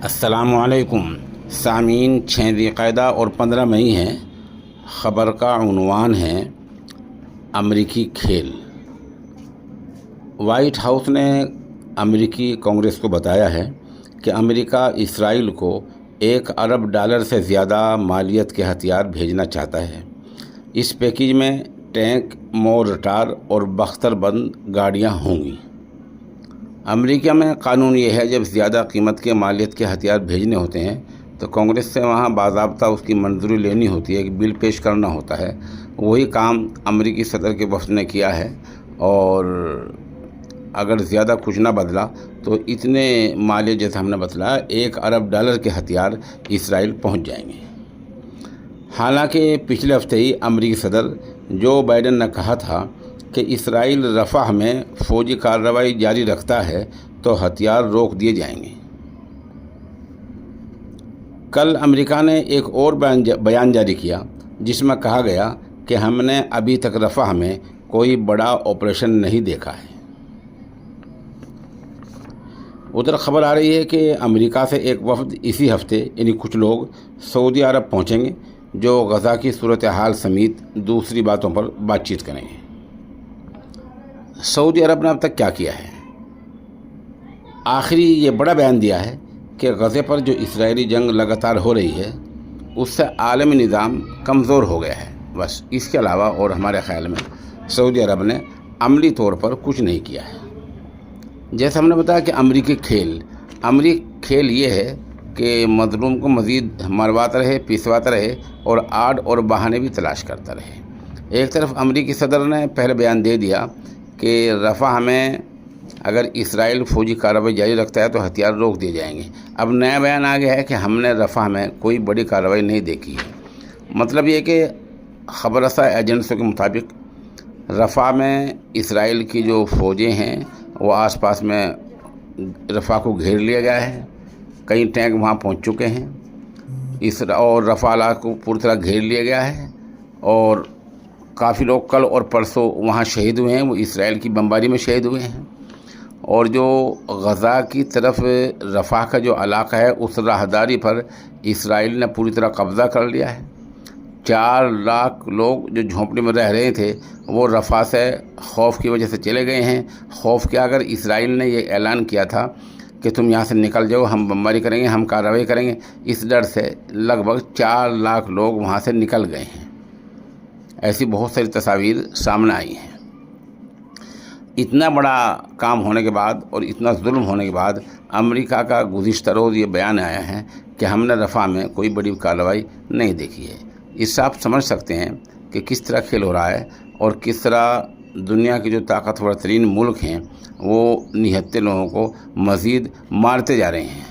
السلام علیکم سامعین، 6 ذی القعدہ اور 15 مئی ہے۔ خبر کا عنوان ہے امریکی کھیل۔ وائٹ ہاؤس نے امریکی کانگریس کو بتایا ہے کہ امریکہ اسرائیل کو $1 ارب سے زیادہ مالیت کے ہتھیار بھیجنا چاہتا ہے۔ اس پیکیج میں ٹینک، مورٹار اور بختر بند گاڑیاں ہوں گی۔ امریکہ میں قانون یہ ہے، جب زیادہ قیمت کے مالیت کے ہتھیار بھیجنے ہوتے ہیں تو کانگریس سے وہاں باضابطہ اس کی منظوری لینی ہوتی ہے، ایک بل پیش کرنا ہوتا ہے۔ وہی کام امریکی صدر کے وفد نے کیا ہے، اور اگر زیادہ کچھ نہ بدلا تو اتنے مالیت جیسے ہم نے بتلایا $1 ارب کے ہتھیار اسرائیل پہنچ جائیں گے۔ حالانکہ پچھلے ہفتے ہی امریکی صدر جو بائیڈن نے کہا تھا کہ اسرائیل رفح میں فوجی کارروائی جاری رکھتا ہے تو ہتھیار روک دیے جائیں گے۔ کل امریکہ نے ایک اور بیان جاری کیا جس میں کہا گیا کہ ہم نے ابھی تک رفح میں کوئی بڑا آپریشن نہیں دیکھا ہے۔ ادھر خبر آ رہی ہے کہ امریکہ سے ایک وفد اسی ہفتے یعنی کچھ لوگ سعودی عرب پہنچیں گے، جو غزہ کی صورتحال سمیت دوسری باتوں پر بات چیت کریں گے۔ سعودی عرب نے اب تک کیا کیا ہے؟ آخری یہ بڑا بیان دیا ہے کہ غزے پر جو اسرائیلی جنگ لگاتار ہو رہی ہے اس سے عالمی نظام کمزور ہو گیا ہے، بس اس کے علاوہ اور ہمارے خیال میں سعودی عرب نے عملی طور پر کچھ نہیں کیا ہے۔ جیسے ہم نے بتایا کہ امریکی کھیل یہ ہے کہ مظلوم کو مزید مرواتا رہے، پیسواتا رہے اور آڑ اور بہانے بھی تلاش کرتا رہے۔ ایک طرف امریکی صدر نے پہلے بیان دے دیا کہ رفح میں اگر اسرائیل فوجی کارروائی جاری رکھتا ہے تو ہتھیار روک دیے جائیں گے۔ اب نیا بیان آ گیا ہے کہ ہم نے رفح میں کوئی بڑی کارروائی نہیں دیکھی ہے۔ مطلب یہ کہ خبر رساں ایجنسیوں کے مطابق رفح میں اسرائیل کی جو فوجیں ہیں وہ آس پاس میں رفح کو گھیر لیا گیا ہے، کئی ٹینک وہاں پہنچ چکے ہیں، اور رفح علاقے کو پوری طرح گھیر لیا گیا ہے، اور کافی لوگ کل اور پرسوں وہاں شہید ہوئے ہیں، وہ اسرائیل کی بمباری میں شہید ہوئے ہیں۔ اور جو غزہ کی طرف رفح کا جو علاقہ ہے اس راہداری پر اسرائیل نے پوری طرح قبضہ کر لیا ہے۔ 4 لاکھ لوگ جو جھونپڑی میں رہ رہے تھے وہ رفح سے خوف کی وجہ سے چلے گئے ہیں۔ خوف کیا، اگر اسرائیل نے یہ اعلان کیا تھا کہ تم یہاں سے نکل جاؤ، ہم بمباری کریں گے، ہم کارروائی کریں گے، اس ڈر سے لگ بھگ 4 لاکھ لوگ وہاں سے نکل گئے ہیں۔ ایسی بہت ساری تصاویر سامنے آئی ہیں۔ اتنا بڑا کام ہونے کے بعد اور اتنا ظلم ہونے کے بعد امریکہ کا گزشتہ روز یہ بیان آیا ہے کہ ہم نے رفح میں کوئی بڑی کارروائی نہیں دیکھی ہے۔ اس سے آپ سمجھ سکتے ہیں کہ کس طرح کھیل ہو رہا ہے اور کس طرح دنیا کے جو طاقتور ترین ملک ہیں وہ نہتے لوگوں کو مزید مارتے جا رہے ہیں۔